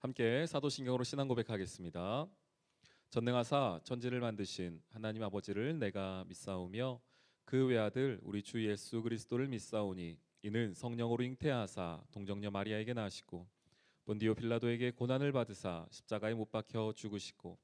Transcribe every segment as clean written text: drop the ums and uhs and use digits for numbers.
함께 사도신경으로 신앙 고백하겠습니다. 전능하사 천지를 만드신 하나님 아버지를 내가 믿사오며 그 외아들 우리 주 예수 그리스도를 믿사오니 이는 성령으로 잉태하사 동정녀 마리아에게 나시고 본디오 빌라도에게 고난을 받으사 십자가에 못 박혀 죽으시고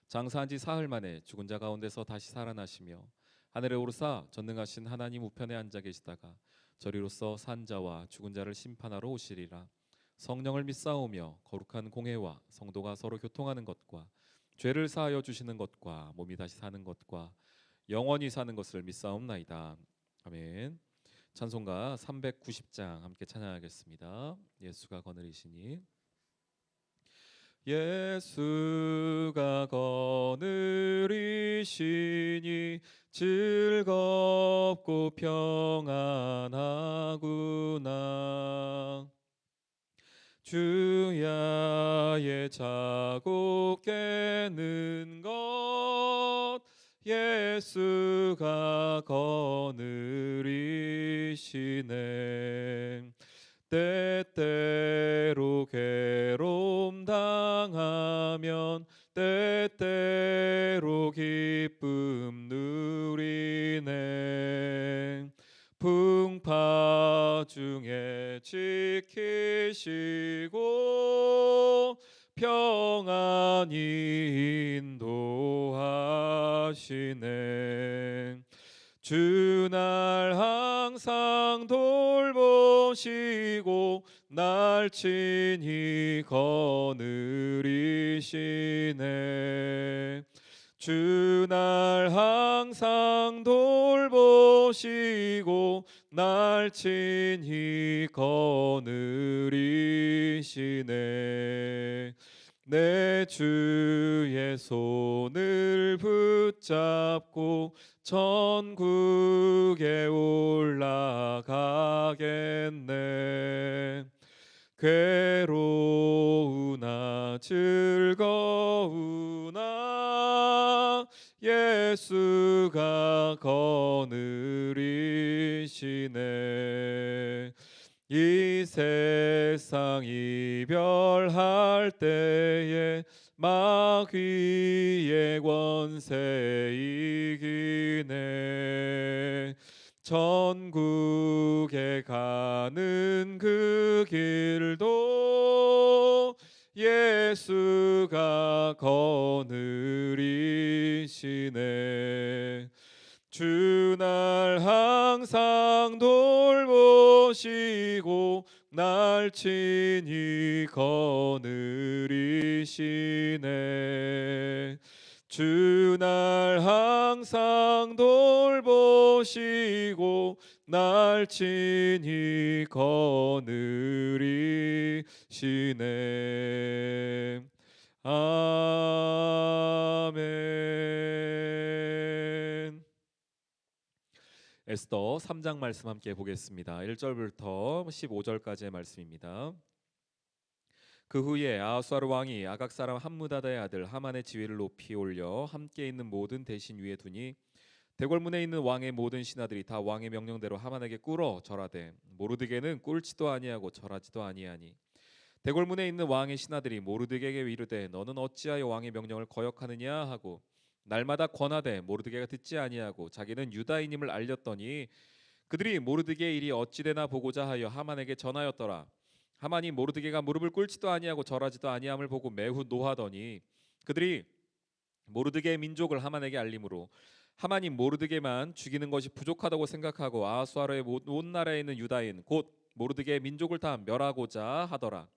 장사한 지 사흘 만에 죽은 자 가운데서 다시 살아나시며 하늘에 오르사 전능하신 하나님 우편에 앉아 계시다가 저리로서 산 자와 죽은 자를 심판하러 오시리라. 성령을 믿사오며 거룩한 공회와 성도가 서로 교통하는 것과 죄를 사하여 주시는 것과 몸이 다시 사는 것과 영원히 사는 것을 믿사옵나이다. 아멘. 찬송가 390장 함께 찬양하겠습니다. 예수가 거느리시니. 예수가 거느리시니 즐겁고 평안하구나. 주야의 자국 깨는 것 예수가 거느리시네. 때때로 괴로움 당하면 때때로 기쁨 누리네. 풍파 중에 지키시고 평안히 인도하시네. 주날 항상 돌보시고 날 친히 거느리시네. 주날 항상 돌보시고 날 친히 거느리시네. 내 주의 손을 붙잡고 천국에 올라가겠네. 괴로우나 즐거우나 예수가 거느리시네. 이 세상 이별할 때에 마귀의 권세 이기네. 천국에 가는 그 길도 예수가 거느리시네. 주날 항상 돌보시고 날 친히 거느리시네. 주날 항상 돌보시고 날 친히 거느리시네. 아멘. 에스더 3장 말씀 함께 보겠습니다. 1절부터 15절까지의 말씀입니다. 그 후에 아하수아르 왕이 아각 사람 함무다다의 아들 하만의 지위를 높이 올려 함께 있는 모든 대신 위에 두니 대궐문에 있는 왕의 모든 신하들이 다 왕의 명령대로 하만에게 꿇어 절하되 모르드게는 꿇지도 아니하고 절하지도 아니하니 대궐문에 있는 왕의 신하들이 모르드게에게 이르되 너는 어찌하여 왕의 명령을 거역하느냐 하고 날마다 권하되 모르드게가 듣지 아니하고 자기는 유다인임을 알렸더니 그들이 모르드게의 일이 어찌되나 보고자 하여 하만에게 전하였더라. 하만이 모르드게가 무릎을 꿇지도 아니하고 절하지도 아니함을 보고 매우 노하더니 그들이 모르드게의 민족을 하만에게 알림으로 하만이 모르드게만 죽이는 것이 부족하다고 생각하고 아하수아르의 온 나라에 있는 유다인 곧 모르드게의 민족을 다 멸하고자 하더라.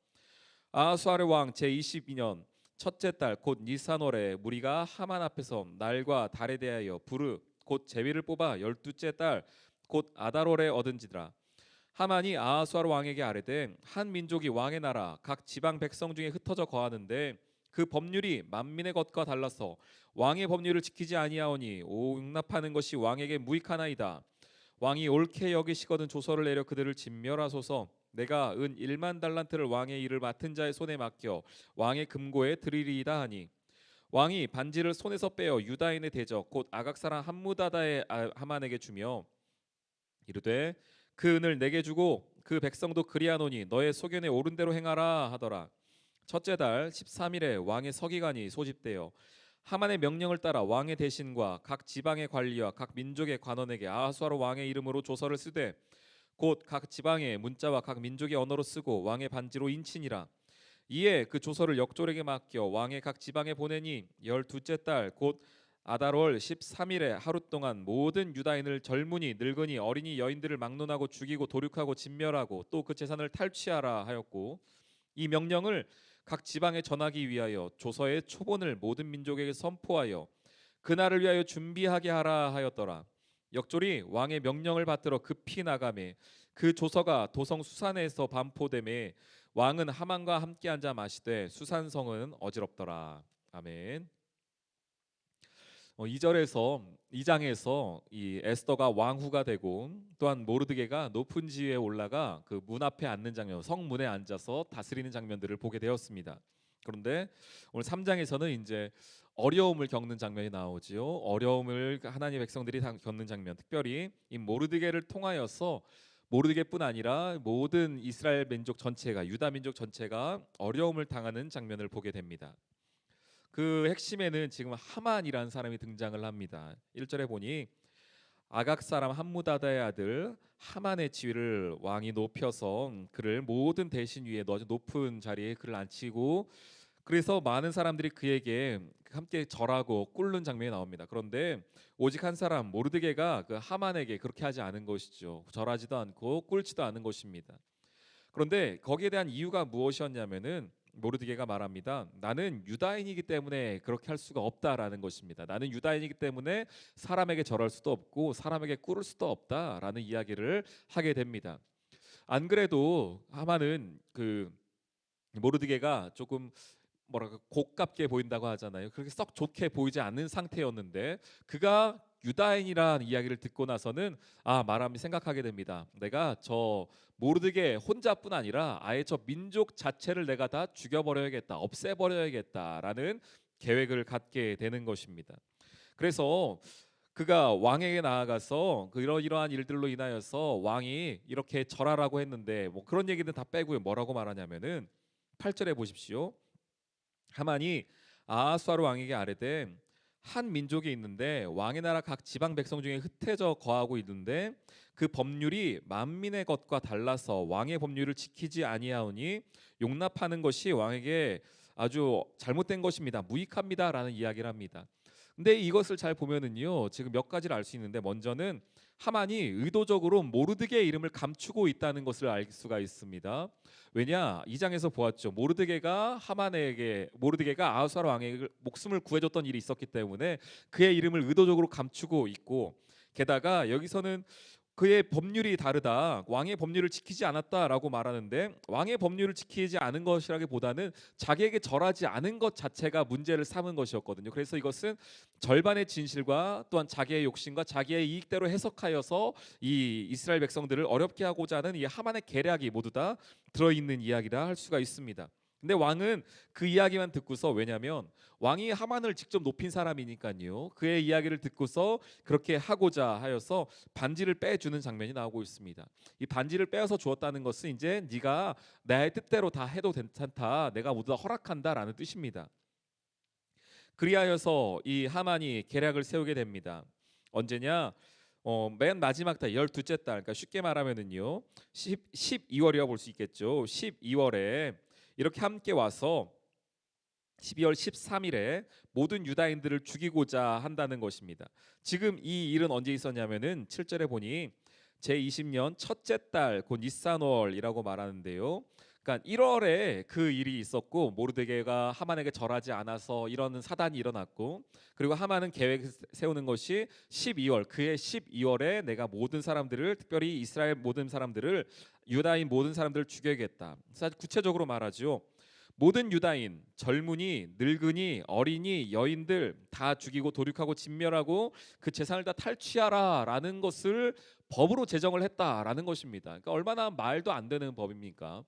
아하수아르 왕 제22년 첫째 달 곧 니산월에 무리가 하만 앞에서 날과 달에 대하여 부르 곧 제비를 뽑아 12째 달 곧 아달월에 얻은지라. 하만이 아하수아르 왕에게 아뢰되 한 민족이 왕의 나라 각 지방 백성 중에 흩어져 거하는데 그 법률이 만민의 것과 달라서 왕의 법률을 지키지 아니하오니 용납하는 것이 왕에게 무익하나이다. 왕이 옳게 여기시거든 조서를 내려 그들을 진멸하소서. 내가 은 1만 달란트를 왕의 일을 맡은 자의 손에 맡겨 왕의 금고에 드리리이다 하니 왕이 반지를 손에서 빼어 유다인의 대적 곧 아각 사람 함무다다의 하만에게 주며 이르되 그 은을 내게 주고 그 백성도 그리하노니 너의 소견에 옳은 대로 행하라 하더라. 첫째 달 13일에 왕의 서기관이 소집되어 하만의 명령을 따라 왕의 대신과 각 지방의 관리와 각 민족의 관원에게 아하수아로 왕의 이름으로 조서를 쓰되 곧 각 지방의 문자와 각 민족의 언어로 쓰고 왕의 반지로 인치니라. 이에 그 조서를 역졸에게 맡겨 왕의 각 지방에 보내니 12째 달 곧 아달월 13일에 하루 동안 모든 유다인을 젊은이 늙은이 어린이 여인들을 막론하고 죽이고 도륙하고 진멸하고 또 그 재산을 탈취하라 하였고, 이 명령을 각 지방에 전하기 위하여 조서의 초본을 모든 민족에게 선포하여 그날을 위하여 준비하게 하라 하였더라. 역졸이 왕의 명령을 받들어 급히 나가매 그 조서가 도성 수산에서 반포됨에 왕은 하만과 함께 앉아 마시되 수산성은 어지럽더라. 아멘. 2절에서 2장에서 이 에스더가 왕후가 되고 또한 모르드게가 높은 지위에 올라가 그 문 앞에 앉는 장면, 성문에 앉아서 다스리는 장면들을 보게 되었습니다. 그런데 오늘 3장에서는 이제 어려움을 겪는 장면이 나오지요. 어려움을 하나님의 백성들이 겪는 장면, 특별히 이 모르드게를 통하여서 모르드게뿐 아니라 모든 이스라엘 민족 전체가, 유다 민족 전체가 어려움을 당하는 장면을 보게 됩니다. 그 핵심에는 지금 하만이라는 사람이 등장을 합니다. 1절에 보니 아각 사람 함무다다의 아들 하만의 지위를 왕이 높여서 그를 모든 대신 위에 아주 높은 자리에 그를 앉히고, 그래서 많은 사람들이 그에게 함께 절하고 꿇는 장면이 나옵니다. 그런데 오직 한 사람 모르드게가 그 하만에게 그렇게 하지 않은 것이죠. 절하지도 않고 꿇지도 않은 것입니다. 그런데 거기에 대한 이유가 무엇이었냐면은 모르드게가 말합니다. 나는 유다인이기 때문에 그렇게 할 수가 없다라는 것입니다. 나는 유다인이기 때문에 사람에게 절할 수도 없고 사람에게 꿇을 수도 없다라는 이야기를 하게 됩니다. 안 그래도 하만은 그 모르드게가 조금 뭐랄까 고깝게 보인다고 하잖아요. 그렇게 썩 좋게 보이지 않는 상태였는데 그가 유다인이라는 이야기를 듣고 나서는 말하면 생각하게 됩니다. 내가 저 모르드게 혼자뿐 아니라 아예 저 민족 자체를 내가 다 죽여버려야겠다, 없애버려야겠다라는 계획을 갖게 되는 것입니다. 그래서 그가 왕에게 나아가서 그 이러이러한 일들로 인하여서 왕이 이렇게 절하라고 했는데 뭐 그런 얘기는 다 빼고요. 뭐라고 말하냐면은 8절에 보십시오. 하만이 아하수아로 왕에게 아뢰되 한 민족이 있는데 왕의 나라 각 지방 백성 중에 흩어져 거하고 있는데 그 법률이 만민의 것과 달라서 왕의 법률을 지키지 아니하오니 용납하는 것이 왕에게 아주 잘못된 것입니다. 무익합니다라는 이야기를 합니다. 근데 이것을 잘 보면은요, 지금 몇 가지를 알 수 있는데 먼저는 하만이 의도적으로 모르드게의 이름을 감추고 있다는 것을 알 수가 있습니다. 왜냐? 2장에서 보았죠. 모르드게가 아하수아로 왕에게 목숨을 구해줬던 일이 있었기 때문에 그의 이름을 의도적으로 감추고 있고, 게다가 여기서는 그의 법률이 다르다, 왕의 법률을 지키지 않았다라고 말하는데 왕의 법률을 지키지 않은 것이라기보다는 자기에게 절하지 않은 것 자체가 문제를 삼은 것이었거든요. 그래서 이것은 절반의 진실과 또한 자기의 욕심과 자기의 이익대로 해석하여서 이 이스라엘 백성들을 어렵게 하고자 하는 이 하만의 계략이 모두 다 들어있는 이야기라 할 수가 있습니다. 근데 왕은 그 이야기만 듣고서, 왜냐하면 왕이 하만을 직접 높인 사람이니까요, 그의 이야기를 듣고서 그렇게 하고자 하여서 반지를 빼주는 장면이 나오고 있습니다. 이 반지를 빼어서 주었다는 것은 이제 네가 나의 뜻대로 다 해도 괜찮다, 내가 모두 다 허락한다라는 뜻입니다. 그리하여서 이 하만이 계략을 세우게 됩니다. 언제냐? 맨 마지막 달 12째 달, 그러니까 쉽게 말하면은요 12월이라고 볼 수 있겠죠. 12월에 이렇게 함께 와서 12월 13일에 모든 유다인들을 죽이고자 한다는 것입니다. 지금 이 일은 언제 있었냐면은 7절에 보니 제20년 첫째 달 곧 니산월이라고 말하는데요. 그러니까 1월에 그 일이 있었고 모르드게가 하만에게 절하지 않아서 이런 사단이 일어났고, 그리고 하만은 계획 세우는 것이 12월, 그해 12월에 내가 모든 사람들을, 특별히 이스라엘 모든 사람들을, 유다인 모든 사람들을 죽여야겠다. 구체적으로 말하죠. 모든 유다인, 젊은이, 늙은이, 어린이, 여인들 다 죽이고 도륙하고 진멸하고 그 재산을 다 탈취하라라는 것을 법으로 제정을 했다라는 것입니다. 그러니까 얼마나 말도 안 되는 법입니까?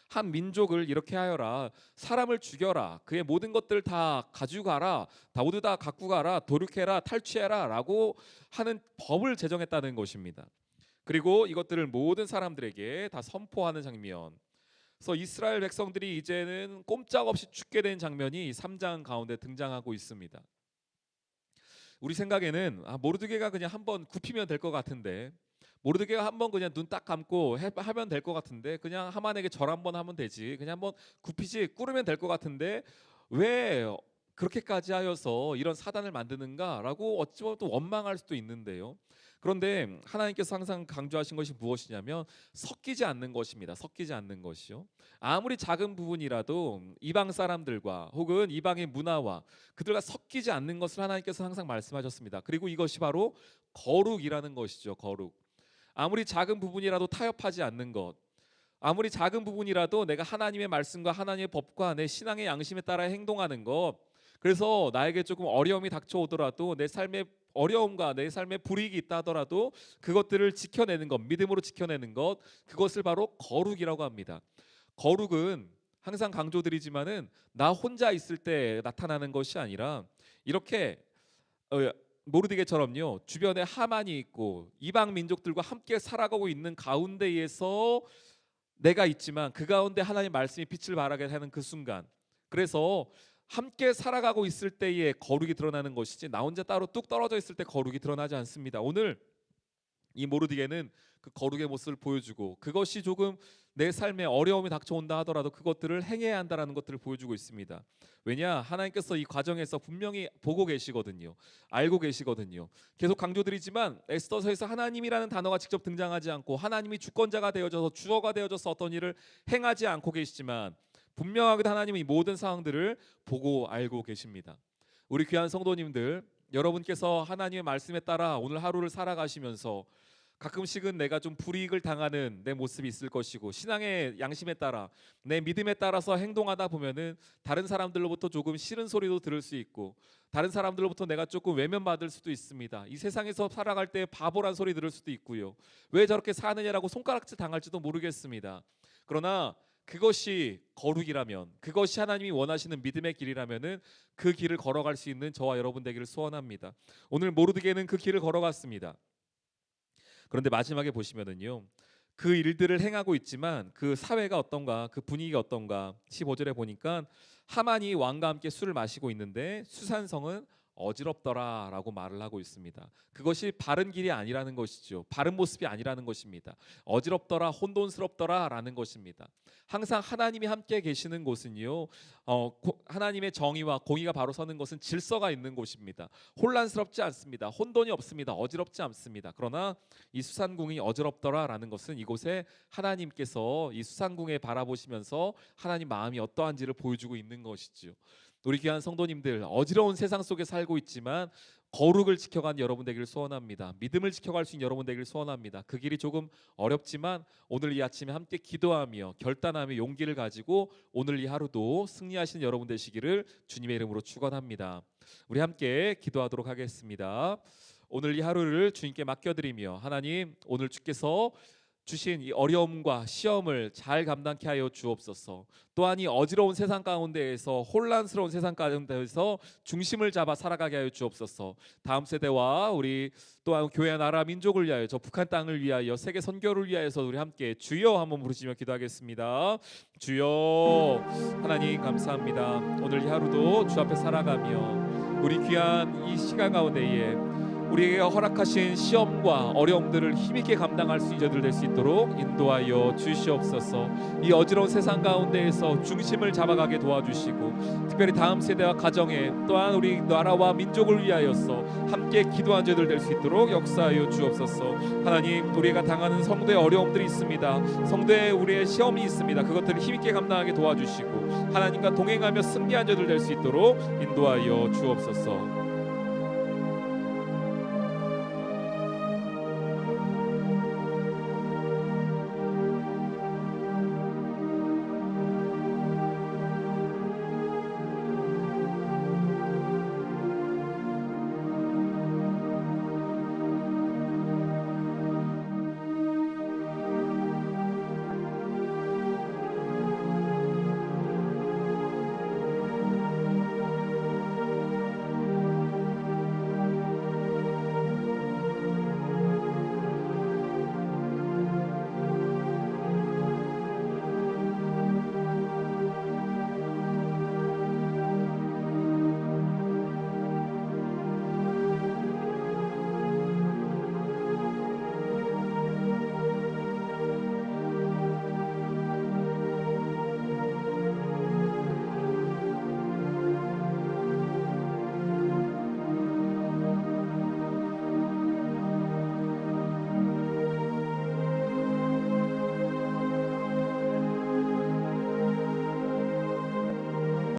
한 민족을 이렇게 하여라, 사람을 죽여라, 그의 모든 것들 다 가지고 가라, 다 모두 다 갖고 가라, 도륙해라, 탈취해라라고 하는 법을 제정했다는 것입니다. 그리고 이것들을 모든 사람들에게 다 선포하는 장면. 그래서 이스라엘 백성들이 이제는 꼼짝없이 죽게 된 장면이 3장 가운데 등장하고 있습니다. 우리 생각에는 모르드게가 그냥 한번 굽히면 될 것 같은데, 모르드게가 한번 그냥 눈 딱 감고 하면 될 것 같은데, 그냥 하만에게 절 한번 하면 되지, 그냥 한번 굽히지 꾸르면 될 것 같은데 왜 그렇게까지 하여서 이런 사단을 만드는가라고 어찌 보면 또 원망할 수도 있는데요. 그런데 하나님께서 항상 강조하신 것이 무엇이냐면 섞이지 않는 것입니다. 섞이지 않는 것이요. 아무리 작은 부분이라도 이방 사람들과 혹은 이방의 문화와 그들과 섞이지 않는 것을 하나님께서 항상 말씀하셨습니다. 그리고 이것이 바로 거룩이라는 것이죠. 거룩. 아무리 작은 부분이라도 타협하지 않는 것, 아무리 작은 부분이라도 내가 하나님의 말씀과 하나님의 법과 내 신앙의 양심에 따라 행동하는 것, 그래서 나에게 조금 어려움이 닥쳐오더라도 내 삶의 어려움과 내 삶의 불이익이 있다 하더라도 그것들을 지켜내는 것, 믿음으로 지켜내는 것, 그것을 바로 거룩이라고 합니다. 거룩은 항상 강조드리지만은 나 혼자 있을 때 나타나는 것이 아니라 이렇게 모르드게처럼요, 주변에 하만이 있고 이방 민족들과 함께 살아가고 있는 가운데에서 내가 있지만 그 가운데 하나님의 말씀이 빛을 발하게 하는 그 순간, 그래서 함께 살아가고 있을 때에 거룩이 드러나는 것이지 나 혼자 따로 뚝 떨어져 있을 때 거룩이 드러나지 않습니다. 오늘 이 모르드게는 그 거룩의 모습을 보여주고, 그것이 조금 내 삶에 어려움이 닥쳐온다 하더라도 그것들을 행해야 한다라는 것들을 보여주고 있습니다. 왜냐, 하나님께서 이 과정에서 분명히 보고 계시거든요. 알고 계시거든요. 계속 강조드리지만 에스더서에서 하나님이라는 단어가 직접 등장하지 않고 하나님이 주권자가 되어져서 주어가 되어져서 어떤 일을 행하지 않고 계시지만 분명하게 하나님은 이 모든 상황들을 보고 알고 계십니다. 우리 귀한 성도님들, 여러분께서 하나님의 말씀에 따라 오늘 하루를 살아가시면서 가끔씩은 내가 좀 불이익을 당하는 내 모습이 있을 것이고, 신앙의 양심에 따라 내 믿음에 따라서 행동하다 보면은 다른 사람들로부터 조금 싫은 소리도 들을 수 있고, 다른 사람들로부터 내가 조금 외면받을 수도 있습니다. 이 세상에서 살아갈 때 바보란 소리 들을 수도 있고요. 왜 저렇게 사느냐라고 손가락질 당할지도 모르겠습니다. 그러나 그것이 거룩이라면, 그것이 하나님이 원하시는 믿음의 길이라면은 그 길을 걸어갈 수 있는 저와 여러분 되기를 소원합니다. 오늘 모르드게는 그 길을 걸어갔습니다. 그런데 마지막에 보시면은요, 그 일들을 행하고 있지만 그 사회가 어떤가, 그 분위기가 어떤가, 15절에 보니까 하만이 왕과 함께 술을 마시고 있는데 수산성은 어지럽더라라고 말을 하고 있습니다. 그것이 바른 길이 아니라는 것이죠. 바른 모습이 아니라는 것입니다. 어지럽더라, 혼돈스럽더라라는 것입니다. 항상 하나님이 함께 계시는 곳은요, 하나님의 정의와 공의가 바로 서는 것은 질서가 있는 곳입니다. 혼란스럽지 않습니다. 혼돈이 없습니다. 어지럽지 않습니다. 그러나 이 수산궁이 어지럽더라라는 것은 이곳에 하나님께서 이 수산궁에 바라보시면서 하나님 마음이 어떠한지를 보여주고 있는 것이죠. 우리 귀한 성도님들, 어지러운 세상 속에 살고 있지만 거룩을 지켜가는 여러분 되기를 소원합니다. 믿음을 지켜갈 수 있는 여러분 되기를 소원합니다. 그 길이 조금 어렵지만 오늘 이 아침에 함께 기도하며 결단하며 용기를 가지고 오늘 이 하루도 승리하시는 여러분 되시기를 주님의 이름으로 축원합니다. 우리 함께 기도하도록 하겠습니다. 오늘 이 하루를 주님께 맡겨드리며, 하나님, 오늘 주께서 주신 이 어려움과 시험을 잘 감당케 하여 주옵소서. 또한 이 어지러운 세상 가운데에서, 혼란스러운 세상 가운데에서 중심을 잡아 살아가게 하여 주옵소서. 다음 세대와 우리 또한 교회, 나라, 민족을 위하여, 저 북한 땅을 위하여, 세계 선교를 위하여서 우리 함께 주여 한번 부르시며 기도하겠습니다. 주여. 하나님 감사합니다. 오늘 이 하루도 주 앞에 살아가며 우리 귀한 이 시간 가운데에 우리에게 허락하신 시험과 어려움들을 힘있게 감당할 수 있는 저들 될 수 있도록 인도하여 주시옵소서. 이 어지러운 세상 가운데에서 중심을 잡아가게 도와주시고, 특별히 다음 세대와 가정에, 또한 우리 나라와 민족을 위하여서 함께 기도한 저들 될 수 있도록 역사하여 주옵소서. 하나님, 우리가 당하는 성도의 어려움들이 있습니다. 성도의 우리의 시험이 있습니다. 그것들을 힘있게 감당하게 도와주시고 하나님과 동행하며 승리한 저들 될 수 있도록 인도하여 주옵소서.